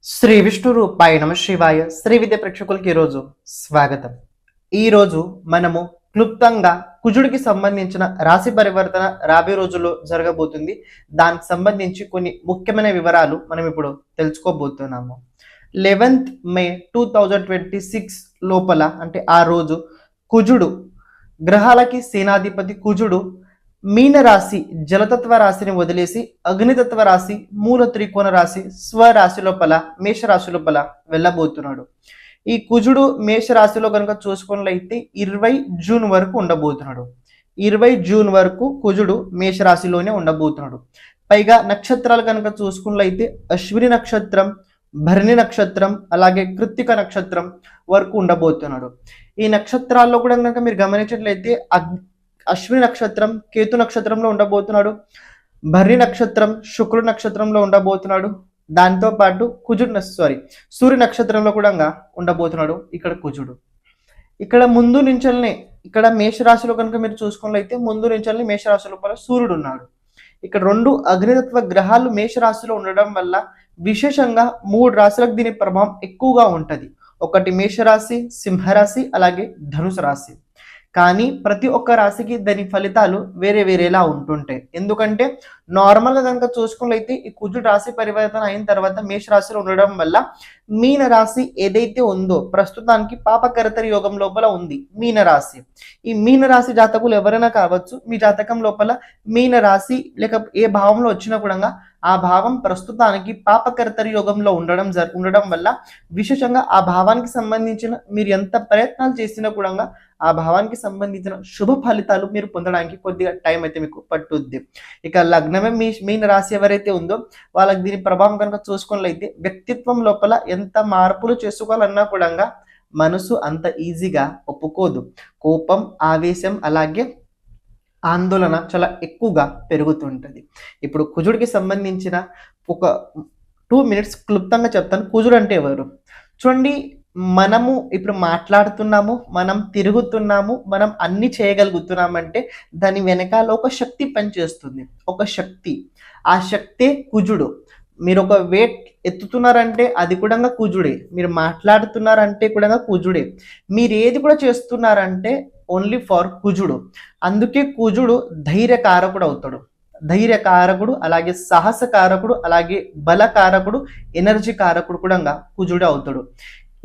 శ్రీ విష్ణు రూపాయ నమ శివాయ శ్రీ విద్య ప్రేక్షకులకి ఈరోజు స్వాగతం. ఈరోజు మనము క్లుప్తంగా కుజుడికి సంబంధించిన రాశి పరివర్తన రాబోయే రోజుల్లో జరగబోతుంది. దానికి సంబంధించి కొన్ని ముఖ్యమైన వివరాలు మనం ఇప్పుడు తెలుసుకోబోతున్నాము. 11th మే 2026 లోపల అంటే ఆ రోజు కుజుడు, గ్రహాలకి సేనాధిపతి కుజుడు మీనరాశి జలతత్వ రాశిని వదిలేసి అగ్నితత్వ రాశి మూల త్రికోణ రాశి స్వరాశి లోపల మేషరాశి లోపల వెళ్ళబోతున్నాడు. ఈ కుజుడు మేషరాశిలో కనుక చూసుకున్నట్లయితే 20 జూన్ వరకు ఉండబోతున్నాడు. 20 జూన్ వరకు కుజుడు మేషరాశిలోనే ఉండబోతున్నాడు. పైగా నక్షత్రాలు కనుక చూసుకున్నట్లయితే అశ్విని నక్షత్రం, భరణి నక్షత్రం, అలాగే కృత్తిక నక్షత్రం వరకు ఉండబోతున్నాడు. ఈ నక్షత్రాల్లో కూడా కనుక మీరు గమనించినట్లయితే అశ్విని నక్షత్రం కేతు నక్షత్రంలో ఉండబోతున్నాడు. భరణి నక్షత్రం శుక్రుడు నక్షత్రంలో ఉండబోతున్నాడు. దాంతో పాటు సూర్య నక్షత్రంలో కూడా ఉండబోతున్నాడు ఇక్కడ కుజుడు. ఇక్కడ ముందు నుంచల్నే ఇక్కడ మేషరాశిలో కనుక మీరు చూసుకున్నట్లయితే ముందు నుంచల్ని మేషరాశి లోపల సూర్యుడు ఉన్నాడు. ఇక్కడ రెండు అగ్నితత్వ గ్రహాలు మేషరాశిలో ఉండడం వల్ల విశేషంగా 3 రాశులకు దీని ప్రభావం ఎక్కువగా ఉంటది. ఒకటి మేషరాశి, సింహరాశి, అలాగే ధనుసు రాశి. కానీ ప్రతి ఒక్క రాశికి దాని ఫలితాలు వేరే వేరేలా ఉంటుంటాయి. ఎందుకంటే నార్మల్గా కనుక చూసుకున్నట్లయితే ఈ కుజుడు రాశి పరివర్తన అయిన తర్వాత మేషరాశిలో ఉండడం వల్ల మీన రాశి ఏదైతే ఉందో ప్రస్తుతానికి పాపకరతరి యోగం లోపల ఉంది మీన రాశి. ఈ మీన రాశి జాతకులు ఎవరైనా కావచ్చు, మీ జాతకం లోపల మీన రాశి లేక ఏ భావంలో వచ్చినా కూడా ఆ భావం ప్రస్తుతానికి పాపకర్తరి యోగంలో ఉండడం వల్ల విశేషంగా ఆ భావానికి సంబంధించిన మీరు ఎంత ప్రయత్నాలు చేసినా కూడా ఆ భావానికి సంబంధించిన శుభ ఫలితాలు మీరు పొందడానికి కొద్దిగా టైం అయితే మీకు పట్టుద్ది. ఇక లగ్నమే మీన రాశి ఎవరైతే ఉందో వాళ్ళకి దీని ప్రభావం కనుక చూసుకున్నట్లయితే వ్యక్తిత్వం లోపల ఎంత మార్పులు చేసుకోవాలన్నా కూడా మనసు అంత ఈజీగా ఒప్పుకోదు. కోపం, ఆవేశం, అలాగే ఆందోళన చాలా ఎక్కువగా పెరుగుతుంటది. ఇప్పుడు కుజుడికి సంబంధించిన ఒక 2 minutes క్లుప్తంగా చెప్తాను. కుజుడు అంటే ఎవరు చూడండి. మనము ఇప్పుడు మాట్లాడుతున్నాము, మనం తిరుగుతున్నాము, మనం అన్ని చేయగలుగుతున్నామంటే దాని వెనకాల ఒక శక్తి పనిచేస్తుంది. ఒక శక్తి, ఆ శక్తే కుజుడు. మీరు ఒక వెయిట్ ఎత్తుతున్నారంటే అది కూడా కుజుడే. మీరు మాట్లాడుతున్నారంటే కూడా కుజుడే. మీరు ఏది కూడా చేస్తున్నారంటే ఓన్లీ ఫర్ కుజుడు. అందుకే కుజుడు ధైర్యకారకుడు అవుతాడు. ధైర్యకారకుడు, అలాగే సాహసకారకుడు, అలాగే బలకారకుడు, ఎనర్జీ కారకుడు కూడా కుజుడు అవుతాడు.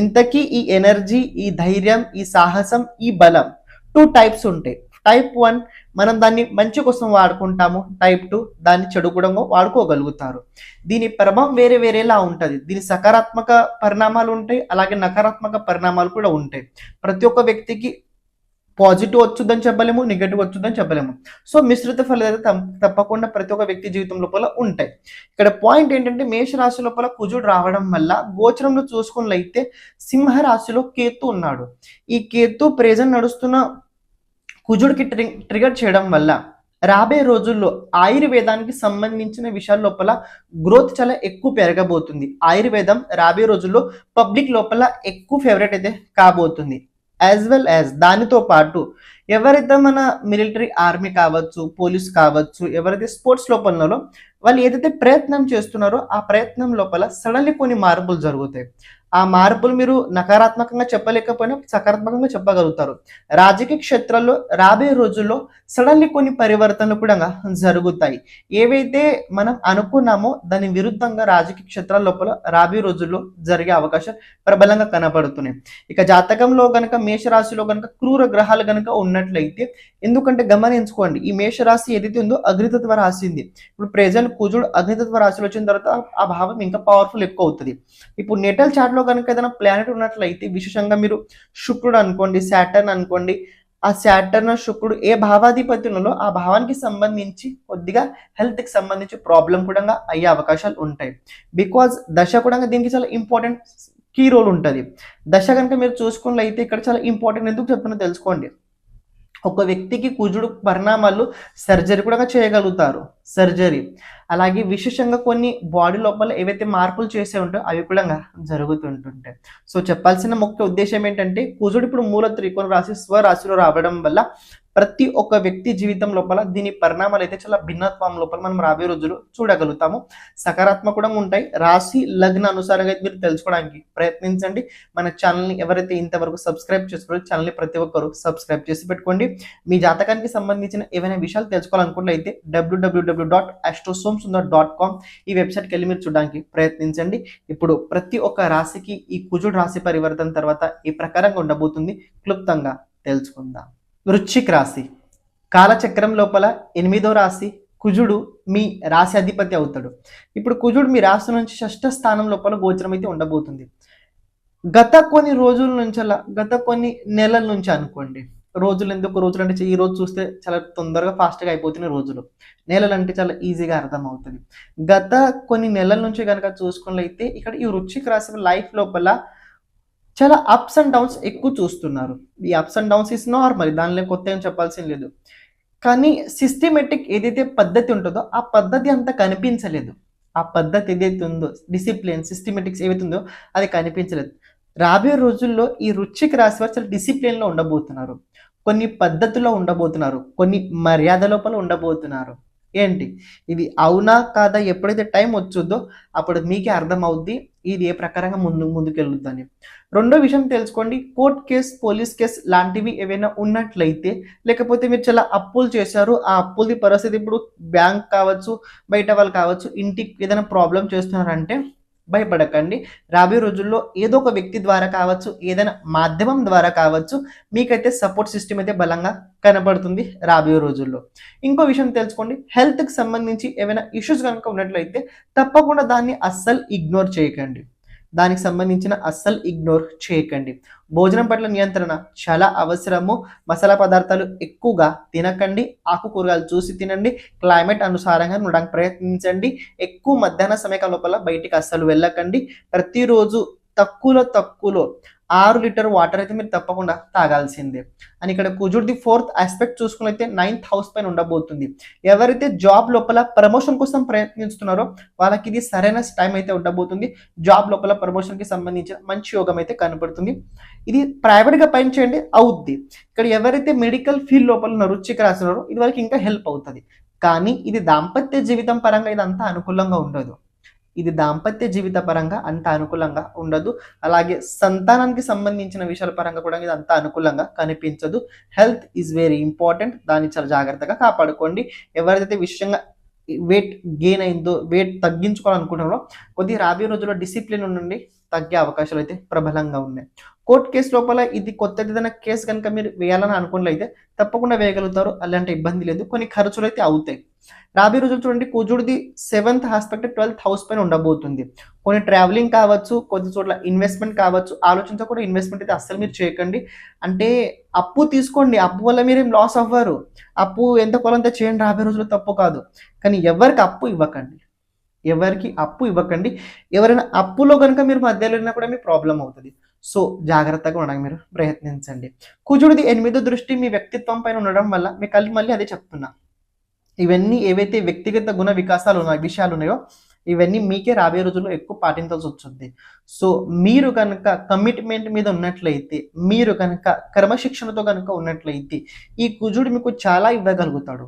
ఇంతకీ ఈ ఎనర్జీ, ఈ ధైర్యం, ఈ సాహసం, ఈ బలం 2 types ఉంటాయి. టైప్ 1 మనం దాన్ని మంచి కోసం వాడుకుంటాము. టైప్ 2 దాన్ని చెడు కూడా వాడుకోగలుగుతారు. దీని ప్రభావం వేరే వేరేలా ఉంటుంది. దీని సకారాత్మక పరిణామాలు ఉంటాయి, అలాగే నకారాత్మక పరిణామాలు కూడా ఉంటాయి. ప్రతి ఒక్క వ్యక్తికి పాజిటివ్ వచ్చుద్దని చెప్పలేము, నెగటివ్ వచ్చుద్దని చెప్పలేము. సో మిశ్రిత ఫలితాలు తప్పకుండా ప్రతి ఒక్క వ్యక్తి జీవితం లోపల ఉంటాయి. ఇక్కడ పాయింట్ ఏంటంటే మేషరాశి లోపల కుజుడు రావడం వల్ల గోచరంలో చూసుకున్నట్లయితే సింహరాశిలో కేతు ఉన్నాడు. ఈ కేతు ప్రెజెంట్ నడుస్తున్న కుజుడికి ట్రిగర్ చేయడం వల్ల రాబోయే రోజుల్లో ఆయుర్వేదానికి సంబంధించిన విషయాల లోపల గ్రోత్ చాలా ఎక్కువ పెరగబోతుంది. ఆయుర్వేదం రాబోయే రోజుల్లో పబ్లిక్ లోపల ఎక్కువ ఫేవరెట్ అయితే కాబోతుంది. యాజ్ వెల్ యాజ్ దానితో పాటు ఎవరైతే మన మిలిటరీ, ఆర్మీ కావచ్చు, పోలీస్ కావచ్చు, ఎవరైతే స్పోర్ట్స్ లోపల ఉన్నారో వాళ్ళు ఏదైతే ప్రయత్నం చేస్తున్నారో ఆ ప్రయత్నం లోపల సడన్లీ కొన్ని మార్పులు జరుగుతాయి. ఆ మార్పులు మీరు నకారాత్మకంగా చెప్పలేకపోయినా సకారాత్మకంగా చెప్పగలుగుతారు. రాజకీయ క్షేత్రాల్లో రాబోయే రోజుల్లో సడన్లీ కొన్ని పరివర్తనలు కూడా జరుగుతాయి. ఏవైతే మనం అనుకున్నామో దాని విరుద్ధంగా రాజకీయ క్షేత్రాల లోపల రాబోయే రోజుల్లో జరిగే అవకాశం ప్రబలంగా కనపడుతున్నాయి. ఇక జాతకంలో గనక మేషరాశిలో గనక క్రూర గ్రహాలు గనక ఉన్నట్లయితే, ఎందుకంటే గమనించుకోండి, ఈ మేషరాశి ఏదైతే ఉందో అగ్నితత్వ రాశి ఉంది. ఇప్పుడు ప్రెజెంట్ కుజుడు అగ్నితత్వ రాశిలో వచ్చిన తర్వాత ఆ భావం ఇంకా పవర్ఫుల్ ఎక్కువ అవుతుంది. ఇప్పుడు నేటల్ చార్ట్ లో కనుక ఏదైనా ప్లానెట్ ఉన్నట్లయితే విశేషంగా మీరు శుక్రుడు అనుకోండి, సాటర్న్ అనుకోండి, ఆ సాటర్న్ శుక్రుడు ఏ భావాధిపతి ఉన్నదో ఆ భావానికి సంబంధించి కొద్దిగా హెల్త్ కి సంబంధించి ప్రాబ్లం కూడా అయ్యే అవకాశాలు ఉంటాయి. బికాజ్ దశ కూడా దీనికి చాలా ఇంపార్టెంట్ కీ రోల్ ఉంటుంది. దశ కనుక మీరు చూసుకున్నట్లయితే ఇక్కడ చాలా ఇంపార్టెంట్. ఎందుకు చెప్తున్నా తెలుసుకోండి. ఒక వ్యక్తికి కుజుడు పరిణామాలు సర్జరీ కూడా చేయగలుగుతారు. సర్జరీ, అలాగే విశేషంగా కొన్ని బాడీ లోపల ఏవైతే మార్పులు చేసే ఉంటాయో అవి కూడా జరుగుతుంటుంటాయి. సో చెప్పాల్సిన ముఖ్య ఉద్దేశం ఏంటంటే కుజుడు ఇప్పుడు మూల త్రికోణ రాశి స్వరాశిలో రావడం వల్ల ప్రతి ఒక్క వ్యక్తి జీవితం లోపల దీని పరిణామాలు అయితే చాలా భిన్నత్వం లోపల మనం రాబోయే రోజులు చూడగలుగుతాము. సకారాత్మకంగా ఉంటాయి. రాశి లగ్న అనుసారంగా అయితే మీరు తెలుసుకోవడానికి ప్రయత్నించండి. మన ఛానల్ని ఎవరైతే ఇంతవరకు సబ్స్క్రైబ్ చేసుకోవాలో ఛానల్ని ప్రతి ఒక్కరు సబ్స్క్రైబ్ చేసి పెట్టుకోండి. మీ జాతకానికి సంబంధించిన ఏవైనా విషయాలు తెలుసుకోవాలనుకున్నట్లయితే www.astrosomsundar.com ఈ వెబ్సైట్కి వెళ్ళి మీరు చూడడానికి ప్రయత్నించండి. ఇప్పుడు ప్రతి ఒక్క రాశికి ఈ కుజుడు రాశి పరివర్తన తర్వాత ఈ ప్రకారంగా ఉండబోతుంది క్లుప్తంగా తెలుసుకుందాం. వృశ్చిక రాశి కాలచక్రం లోపల 8వ రాశి. కుజుడు మీ రాశి అధిపతి అవుతాడు. ఇప్పుడు కుజుడు మీ రాశి నుంచి 6వ స్థానం లోపల గోచరం అయితే ఉండబోతుంది. గత కొన్ని రోజుల నుంచి గత కొన్ని నెలల నుంచి అనుకోండి. రోజులు ఎందుకు రోజులు అంటే ఈ రోజు చూస్తే చాలా తొందరగా ఫాస్ట్గా అయిపోతున్నాయి రోజులు. నెలలు అంటే చాలా ఈజీగా అర్థం అవుతుంది. గత కొన్ని నెలల నుంచి కనుక చూసుకున్నట్లయితే ఇక్కడ ఈ వృశ్చిక రాశి లైఫ్ లోపల చాలా అప్స్ అండ్ డౌన్స్ ఎక్కువ చూస్తున్నారు. ఈ ups and downs is normal, దానిలో కొత్త ఏం చెప్పాల్సిన లేదు. కానీ సిస్టమేటిక్ ఏదైతే పద్ధతి ఉంటుందో ఆ పద్ధతి అంతా కనిపించలేదు. ఆ పద్ధతి ఏదైతే ఉందో డిసిప్లిన్ సిస్టమేటిక్స్ ఏవైతే ఉందో అది కనిపించలేదు. రాబోయే రోజుల్లో ఈ వృశ్చిక రాశి వారు చాలా డిసిప్లిన్లో ఉండబోతున్నారు. కొన్ని పద్ధతుల్లో ఉండబోతున్నారు. కొన్ని మర్యాద లోపల ఉండబోతున్నారు. ఏంటి ఇది అవునా కాదా ఎప్పుడైతే టైం వచ్చుద్దో అప్పుడు మీకే అర్థం అవుద్ది ఇది ఏ ప్రకారంగా ముందుకెళ్ళుద్దని. రెండో విషయం తెలుసుకోండి, కోర్ట్ కేస్ పోలీస్ కేస్ లాంటివి ఏవైనా ఉన్నట్లయితే, లేకపోతే మీరు చాలా అప్పులు చేశారు, ఆ అప్పులది పరిస్థితి ఇప్పుడు బ్యాంక్ కావచ్చు, బయట వాళ్ళు కావచ్చు, ఇంటికి ఏదైనా ప్రాబ్లం చేస్తున్నారంటే భయపడకండి. రాబోయే రోజుల్లో ఏదో ఒక వ్యక్తి ద్వారా కావచ్చు, ఏదైనా మాధ్యమం ద్వారా కావచ్చు, మీకైతే సపోర్ట్ సిస్టమ్ అయితే బలంగా కనబడుతుంది రాబోయే రోజుల్లో. ఇంకో విషయం తెలుసుకోండి, హెల్త్కి సంబంధించి ఏమైనా ఇష్యూస్ కనుక ఉన్నట్లయితే తప్పకుండా దాన్ని అస్సలు ఇగ్నోర్ చేయకండి. దానికి సంబంధించిన అస్సలు ఇగ్నోర్ చేయకండి. భోజనం పట్ల నియంత్రణ చాలా అవసరము. మసాలా పదార్థాలు ఎక్కువగా తినకండి. ఆకుకూరగాయలు చూసి తినండి. క్లైమేట్ అనుసారంగా ఉండడానికి ప్రయత్నించండి. ఎక్కువ మధ్యాహ్న సమయం లోపల బయటికి అస్సలు వెళ్ళకండి. ప్రతిరోజు తక్కువలో 6 లీటర్ వాటర్ అయితే మీరు తప్పకుండా తాగాల్సిందే. అని ఇక్కడ కుజుడిది 4th ఆస్పెక్ట్ చూసుకున్నైతే 9th హౌస్ పైన ఉండబోతుంది. ఎవరైతే జాబ్ లోపల ప్రమోషన్ కోసం ప్రయత్నిస్తున్నారో వాళ్ళకి ఇది సరైన టైం అయితే ఉండబోతుంది. జాబ్ లోపల ప్రమోషన్కి సంబంధించిన మంచి యోగం అయితే కనపడుతుంది. ఇది ప్రైవేట్గా పని చేయండి అవుద్ది. ఇక్కడ ఎవరైతే మెడికల్ ఫీల్డ్ లోపల వృశ్చిక రాశినారో ఇది వాళ్ళకి ఇంకా హెల్ప్ అవుతుంది. కానీ ఇది దాంపత్య జీవితం పరంగా ఇదంతా అనుకూలంగా ఉండదు. ఇది దాంపత్య జీవిత పరంగా అంత అనుకూలంగా ఉండదు. అలాగే సంతానానికి సంబంధించిన విషయాల పరంగా కూడా ఇది అంత అనుకూలంగా కనిపించదు. Health is very important. దాన్ని చాలా జాగ్రత్తగా కాపాడుకోండి. ఎవరైతే విషయంగా వెయిట్ గెయిన్ అయిందో, వెయిట్ తగ్గించుకోవాలనుకుంటున్నారో కొద్దిగా రాబోయే రోజుల్లో డిసిప్లిన్ నుండి తగ్గే అవకాశాలు అయితే ప్రబలంగా ఉన్నాయి. కోర్టు కేసు లోపల ఇది కొత్తది ఏదైనా కేసు కనుక మీరు వేయాలని అనుకున్నట్లయితే తప్పకుండా వేయగలుగుతారు. అలాంటి ఇబ్బంది లేదు. కొన్ని ఖర్చులు అయితే అవుతాయి. రాబోయే రోజులు చూడండి, కుజుడిది 7th ఆస్పెక్ట్ 12th హౌస్ పైన ఉండబోతుంది. కొన్ని ట్రావెలింగ్ కావచ్చు, కొద్ది చోట్ల ఇన్వెస్ట్మెంట్ కావచ్చు. ఆలోచించకుండా ఇన్వెస్ట్మెంట్ అయితే అస్సలు మీరు చేయకండి. అంటే అప్పు తీసుకోండి, అప్పు వల్ల మీరేం లాస్ అవ్వరు. అప్పు ఎంత కొలంత చేయండి, రాబోయే రోజులు తప్పు కాదు. కానీ ఎవరికి అప్పు ఇవ్వకండి. ఎవరైనా అప్పులో కనుక మీరు మధ్యలో ఉన్నా కూడా మీ ప్రాబ్లం అవుతుంది. సో జాగ్రత్తగా ఉండడానికి మీరు ప్రయత్నించండి. కుజుడిది 8వ దృష్టి మీ వ్యక్తిత్వం పైన ఉండడం వల్ల మీకు మళ్ళీ అదే చెప్తున్నా, ఇవన్నీ ఏవైతే వ్యక్తిగత గుణ వికాసాలు ఉన్నాయో విషయాలు ఉన్నాయో ఇవన్నీ మీకే రాబోయే రోజుల్లో ఎక్కువ పాటించాల్సి వస్తుంది. సో మీరు కనుక కమిట్మెంట్ మీద ఉన్నట్లయితే, మీరు కనుక క్రమశిక్షణతో కనుక ఉన్నట్లయితే ఈ కుజుడు మీకు చాలా ఇవ్వగలుగుతాడు.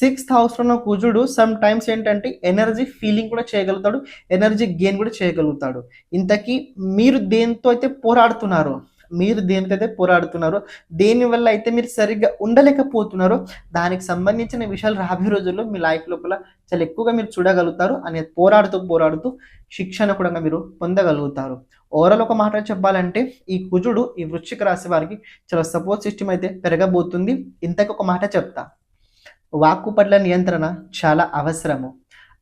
6th హౌస్లో ఉన్న కుజుడు సమ్ టైమ్స్ ఏంటంటే ఎనర్జీ ఫీలింగ్ కూడా చేయగలుగుతాడు, ఎనర్జీ గెయిన్ కూడా చేయగలుగుతాడు. ఇంతకీ మీరు దేనితో అయితే పోరాడుతున్నారో, దేనివల్ల అయితే మీరు సరిగ్గా ఉండలేకపోతున్నారో దానికి సంబంధించిన విషయాలు రాబోయే రోజుల్లో మీ లైఫ్ లోపల చాలా ఎక్కువగా మీరు చూడగలుగుతారు. అనే పోరాడుతూ శిక్షణ కూడా మీరు పొందగలుగుతారు. ఓవరాల్ ఒక మాట చెప్పాలంటే ఈ కుజుడు ఈ వృశ్చిక రాశి వారికి చాలా సపోర్ట్ సిస్టమ్ అయితే పెరగబోతుంది. ఇంతకు ఒక మాట చెప్తా, వాక్కు పట్ల నియంత్రణ చాలా అవసరము.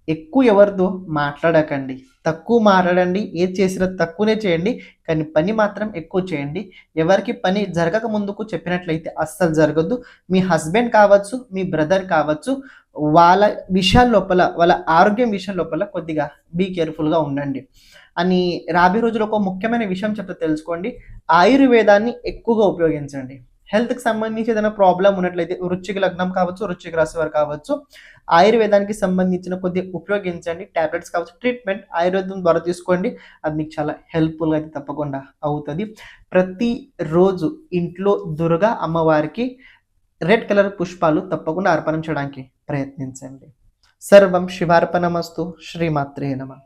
ఎక్కువ ఎవరితో మాట్లాడకండి, తక్కువ మాట్లాడండి. ఏది చేసినా తక్కువనే చేయండి, కానీ పని మాత్రం ఎక్కువ చేయండి. ఎవరికి పని జరగక ముందుకు చెప్పినట్లయితే అస్సలు జరగద్దు. మీ హస్బెండ్ కావచ్చు, మీ బ్రదర్ కావచ్చు, వాళ్ళ విషయాల లోపల, వాళ్ళ ఆరోగ్యం విషయం లోపల కొద్దిగా బీ కేర్ఫుల్గా ఉండండి. అని రాబోయే రోజుల్లో ఒక ముఖ్యమైన విషయం చెప్తే తెలుసుకోండి, ఆయుర్వేదాన్ని ఎక్కువగా ఉపయోగించండి. హెల్త్కి సంబంధించి ఏదైనా ప్రాబ్లం ఉన్నట్లయితే వృశ్చిక లగ్నం కావచ్చు, వృశ్చిక రాశి వారు కావచ్చు, ఆయుర్వేదానికి సంబంధించిన కొద్దిగా ఉపయోగించండి. టాబ్లెట్స్ కావచ్చు, ట్రీట్మెంట్ ఆయుర్వేదం ద్వారా తీసుకోండి. అది మీకు చాలా హెల్ప్ఫుల్గా అయితే తప్పకుండా అవుతుంది. ప్రతిరోజు ఇంట్లో దుర్గా అమ్మవారికి రెడ్ కలర్ పుష్పాలు తప్పకుండా అర్పణం చేయడానికి ప్రయత్నించండి. సర్వం శివార్పణమస్తు. శ్రీమాత్రే నమః.